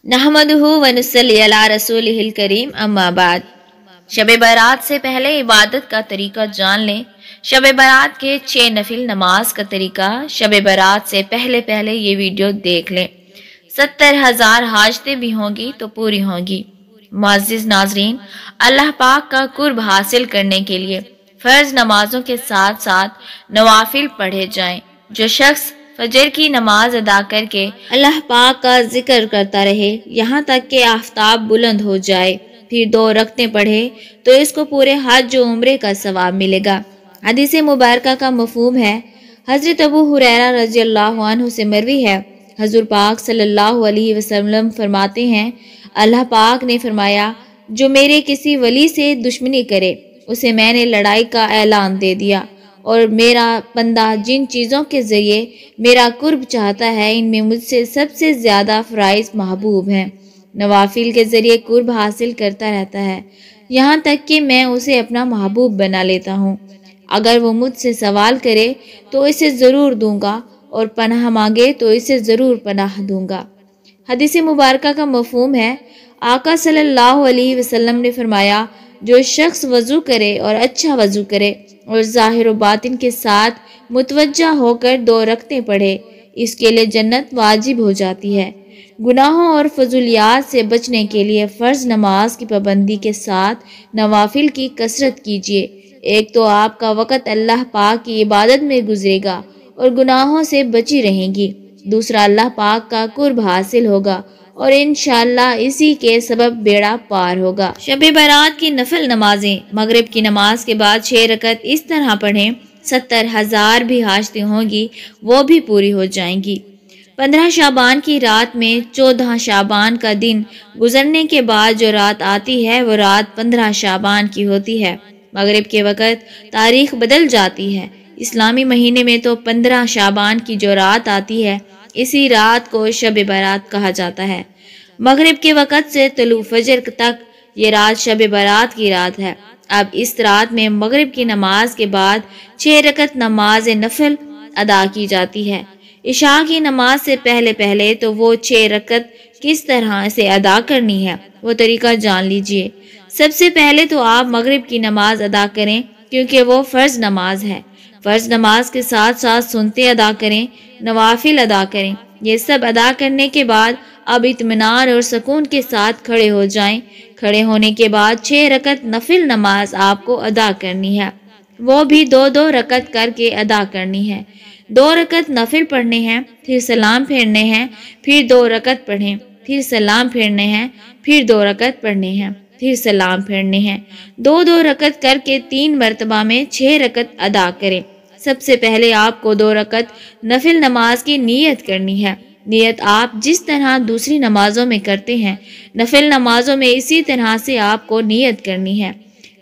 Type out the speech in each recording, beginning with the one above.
नहमदुहु व नुसल्ली अला रसूलिहिल करीम अम्मा बाद। शब बारात से पहले इबादत का तरीका जान लें। शब बारात के 6 नफिल नमाज का तरीका। शब बारात से पहले ये वीडियो देख लें। 70,000 हाजतें भी होंगी तो पूरी होंगी। मुअज़्ज़िज़ नाज़रीन, अल्लाह पाक का कुर्ब हासिल करने के लिए फ़र्ज नमाजों के साथ साथ नवाफिल पढ़े जाएं। जो शख्स फजर की नमाज अदा करके अल्लाह पाक का जिक्र करता रहे यहाँ तक कि आफताब बुलंद हो जाए, फिर 2 रकतें पढ़े तो इसको पूरे हज व उम्रे का सवाब मिलेगा। हदीस मुबारका का मफहूम है, हज़रत अबू हुरैरा रज़ियल्लाहु अन्हु से मरवी है, हजूर पाक सल्लल्लाहु अलैहि वसल्लम फरमाते हैं, अल्लाह पाक ने फरमाया, जो मेरे किसी वली से दुश्मनी करे उसे मैंने लड़ाई का ऐलान दे दिया, और मेरा बंदा जिन चीज़ों के ज़रिए मेरा कुर्ब चाहता है इनमें मुझसे सबसे ज़्यादा फ़राइज़ महबूब हैं। नवाफिल के ज़रिए कुर्ब हासिल करता रहता है यहाँ तक कि मैं उसे अपना महबूब बना लेता हूँ। अगर वो मुझसे सवाल करे तो इसे ज़रूर दूंगा, और पनाह मांगे तो इसे ज़रूर पनाह दूंगा। हदीस मुबारका का मफहूम है, आका सल्लल्लाहु अलैहि वसल्लम ने फरमाया, जो शख्स वज़ू करे और अच्छा वज़ू करे और ज़ाहिर व बातिन के साथ मुतवज्जा होकर 2 रकतें पढ़े, इसके लिए जन्नत वाजिब हो जाती है। गुनाहों और फजूलियात से बचने के लिए फ़र्ज नमाज की पाबंदी के साथ नवाफिल की कसरत कीजिए। एक तो आपका वक़्त अल्लाह पाक की इबादत में गुजरेगा और गुनाहों से बची रहेंगी, दूसरा अल्लाह पाक का कुर्ब हासिल होगा और इंशाअल्लाह इसी के सबब बेड़ा पार होगा। शब बारात की नफल नमाजें। मगरिब की नमाज के बाद 6 रकत इस तरह पढ़ें, 70,000 भी हाजतें होंगी वो भी पूरी हो जाएंगी। 15 शाबान की रात में 14 शाबान का दिन गुजरने के बाद जो रात आती है वो रात 15 शाबान की होती है। मगरिब के वक़्त तारीख बदल जाती है। इस्लामी महीने में तो 15 शाबान की जो रात आती है इसी रात को शब बारात कहा जाता है। मगरिब के वक़्त से तुलू फजर तक ये रात शब बारात की रात है। अब इस रात में मगरिब की नमाज के बाद 6 रकत नमाज नफल अदा की जाती है। इशा की नमाज से पहले तो वो 6 रकत किस तरह से अदा करनी है वो तरीका जान लीजिए। सबसे पहले तो आप मगरिब की नमाज अदा करें क्योंकि वो फ़र्ज नमाज है। फ़र्ज नमाज के साथ साथ सुनते अदा करें, नवाफिल अदा करें। ये सब अदा करने के बाद अब इत्मीनान और सुकून के साथ खड़े हो जाएं। खड़े होने के बाद 6 रकत नफिल नमाज आपको अदा करनी है, वो भी 2-2 रकत करके अदा करनी है। 2 रकत नफिल पढ़ने हैं, फिर सलाम फेरने हैं, फिर 2 रकत पढ़ें, फिर सलाम फेरने हैं, फिर 2 रकत पढ़ने हैं, फिर सलाम फेरने हैं। 2-2 रकत करके 3 मरतबा में 6 रकत अदा करें। सबसे पहले आपको 2 रकत नफिल नमाज की नीयत करनी है। नियत आप जिस तरह दूसरी नमाजों में करते हैं नफिल नमाजों में इसी तरह से आपको नियत करनी है।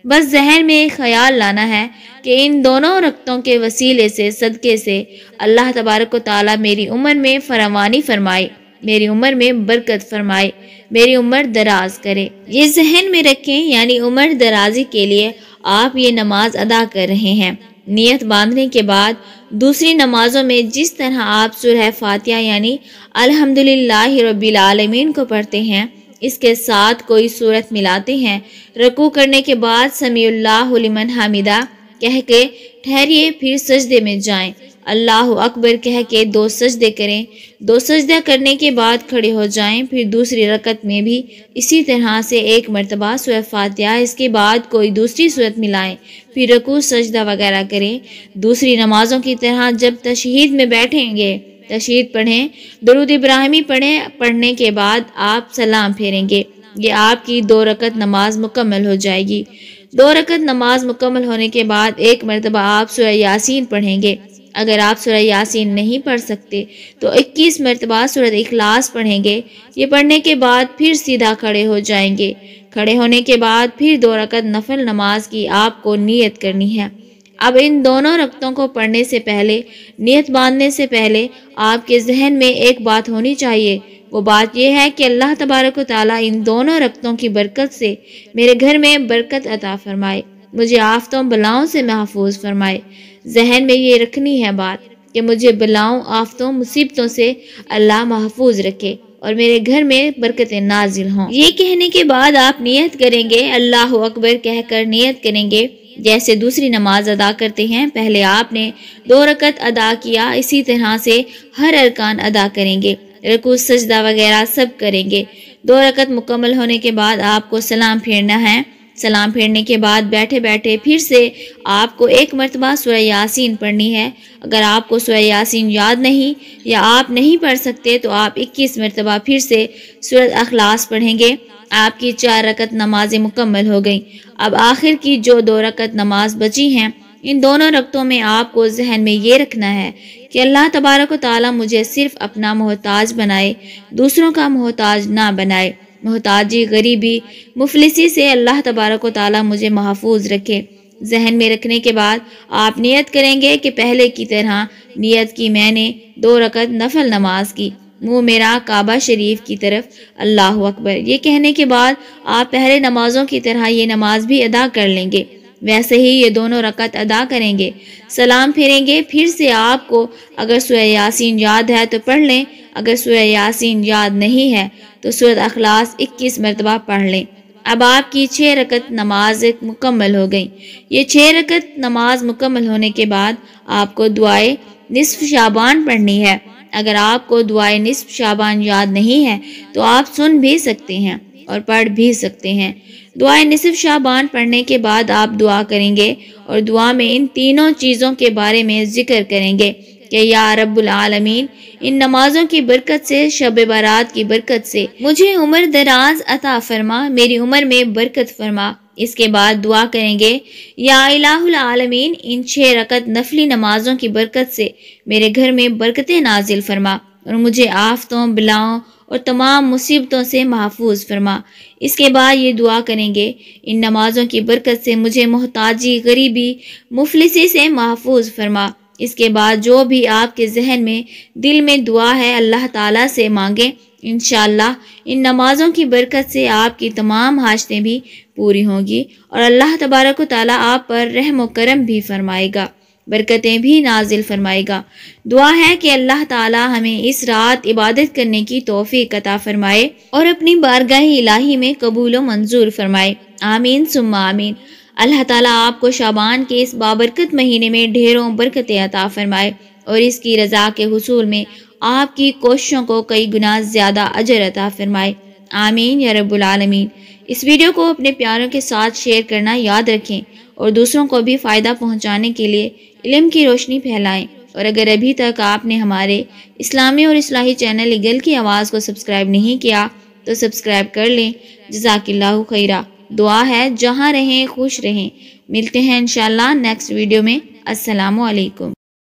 बस जहन में ख्याल लाना है कि इन दोनों रकतों के वसीले से सदके से अल्लाह तबारक व तआला मेरी उम्र में फरावानी फरमाए, मेरी उम्र में बरकत फरमाए, मेरी उम्र दराज करे। ये जहन में रखें, यानी उम्र दराजी के लिए आप ये नमाज अदा कर रहे हैं। नियत बांधने के बाद दूसरी नमाजों में जिस तरह आप सूरह फातिहा यानी अल्हम्दुलिल्लाहि रब्बिल आलमीन को पढ़ते हैं इसके साथ कोई सूरत मिलाते हैं। रुकू करने के बाद समीउल्लाहु लिमन हमिदा कह के ठहरिए, फिर सजदे में जाएं। अल्लाहु अकबर कह के 2 सजदे करें। 2 सजदा करने के बाद खड़े हो जाएं। फिर दूसरी रकत में भी इसी तरह से 1 मरतबा सूरह फातिहा, इसके बाद कोई दूसरी सूरत मिलाएं, फिर रुकू सजदा वगैरह करें। दूसरी नमाजों की तरह जब तशहीद में बैठेंगे तशहीद पढ़ें, दुरूद इब्राहिमी पढ़ें। पढ़ने के बाद आप सलाम फेरेंगे। ये आपकी 2 रकत नमाज मुकम्मल हो जाएगी। 2 रकत नमाज मुकम्मल होने के बाद 1 मरतबा आप सूरह यासीन पढ़ेंगे। अगर आप सूरह यासीन नहीं पढ़ सकते तो 21 मरतबा सूरह इखलास पढ़ेंगे। ये पढ़ने के बाद फिर सीधा खड़े हो जाएंगे। खड़े होने के बाद फिर 2 रकत नफल नमाज की आपको नियत करनी है। अब इन दोनों रकतों को पढ़ने से पहले, नियत बांधने से पहले आपके जहन में एक बात होनी चाहिए। वो बात यह है कि अल्लाह तबारक व तआला इन दोनों रकतों की बरकत से मेरे घर में बरकत अता फरमाए, मुझे आफतों बलाओं से महफूज फरमाए। जहन में ये रखनी है बात कि मुझे बलाओं, आफतों, मुसीबतों से अल्लाह महफूज रखे اور میرے گھر میں برکتیں نازل ہوں۔ یہ کہنے کے بعد آپ نیت کریں گے، اللہ اکبر کہہ کر نیت کریں گے جیسے دوسری نماز ادا کرتے ہیں۔ پہلے آپ نے 2 رکعت ادا کیا، اسی طرح سے ہر ارکان ادا کریں گے، رکوع سجدہ وغیرہ سب کریں گے۔ 2 رکعت مکمل ہونے کے بعد آپ کو سلام پھیرنا ہے۔ سلام پھیرنے کے بعد بیٹھے بیٹھے پھر سے آپ کو 1 مرتبہ سورہ یاسین پڑھنی ہے۔ اگر آپ کو سورہ یاسین یاد نہیں یا آپ نہیں پڑھ سکتے تو آپ 21 مرتبہ پھر سے سورۃ اخلاص پڑھیں گے۔ آپ کی 4 رکعت نمازیں مکمل ہو گئیں۔ اب آخر کی جو 2 رکعت نماز بچی ہیں، ان دونوں رکعتوں میں آپ کو ذہن میں یہ رکھنا ہے کہ اللہ تبارک و تعالیٰ مجھے صرف اپنا محتاج بنائے، دوسروں کا محتاج نہ بنائے۔ محتاجی، غریبی، مفلسی سے اللہ تبارک و تعالیٰ مجھے محفوظ رکھے۔ ذہن میں رکھنے کے بعد آپ نیت کریں گے کہ پہلے کی طرح نیت کی میں نے 2 رکعت نفل نماز کی، منہ میرا کعبہ شریف کی طرف، اللہ اکبر۔ یہ کہنے کے بعد آپ پہلے نمازوں کی طرح یہ نماز بھی ادا کر لیں گے، ویسے ہی یہ دونوں رکعت ادا کریں گے، سلام پھیریں گے۔ پھر سے آپ کو اگر سورہ یاسین یاد ہے تو پڑھ لیں، اگر سورہ یاسین یاد نہیں ہے تو سورۃ اخلاص 21 مرتبہ پڑھ لیں۔ اب آپ کی 6 رکعت نماز مکمل ہو گئی۔ یہ 6 رکعت نماز مکمل ہونے کے بعد آپ کو دعائے نصف شعبان پڑھنی ہے۔ اگر آپ کو دعائے نصف شعبان یاد نہیں ہے تو آپ سن بھی سکتے ہیں اور پڑھ بھی سکتے ہیں۔ دعائے نصف شعبان پڑھنے کے بعد آپ دعا کریں گے اور دعا میں ان تینوں چیزوں کے بارے میں ذکر کریں گے کہ یا رب العالمین، ان نمازوں کی برکت سے، شب برات کی برکت سے مجھے عمر دراز عطا فرما، میری عمر میں برکت فرما۔ اس کے بعد دعا کریں گے یا الہ العالمین، ان 6 رکعت نفلی نمازوں کی برکت سے میرے گھر میں برکتیں نازل فرما اور مجھے آفتوں، بلاؤں اور تمام مصیبتوں سے محفوظ فرما۔ اس کے بعد یہ دعا کریں گے ان نمازوں کی برکت سے مجھے محتاجی، غریبی، مفلسی سے محفوظ فرما۔ اس کے بعد جو بھی آپ کے ذہن میں، دل میں دعا ہے اللہ تعالیٰ سے مانگیں، انشاءاللہ ان نمازوں کی برکت سے آپ کی تمام حاجتیں بھی پوری ہوں گی اور اللہ تبارک و تعالیٰ آپ پر رحم و کرم بھی فرمائے گا، برکتیں بھی نازل فرمائے گا۔ دعا ہے کہ اللہ تعالیٰ ہمیں اس رات عبادت کرنے کی توفیق عطا فرمائے اور اپنی بارگاہ الہی میں قبول و منظور فرمائے، آمین ثم آمین۔ اللہ تعالیٰ آپ کو شعبان کے اس بابرکت مہینے میں ڈھیروں برکتیں عطا فرمائے اور اس کی رضا کے حصول میں آپ کی کوششوں کو کئی گنا زیادہ اجر عطا فرمائے، آمین یا رب العالمین۔ اس ویڈیو کو اپنے پیاروں کے ساتھ شیئر کرنا یاد رکھیں اور دوسروں کو بھی فائدہ پہنچانے کے لیے علم کی روشنی پھیلائیں۔ اور اگر ابھی تک آپ نے ہمارے اسلامی اور اصلاحی چینل ایگل کی آواز کو سبسکرائب نہیں کیا تو سبسکرائب کر لیں۔ جزاک اللہ خیرہ۔ دعا ہے جہاں رہیں خوش رہیں۔ ملتے ہیں انشاءاللہ نیکسٹ ویڈیو میں۔ السلام علیکم۔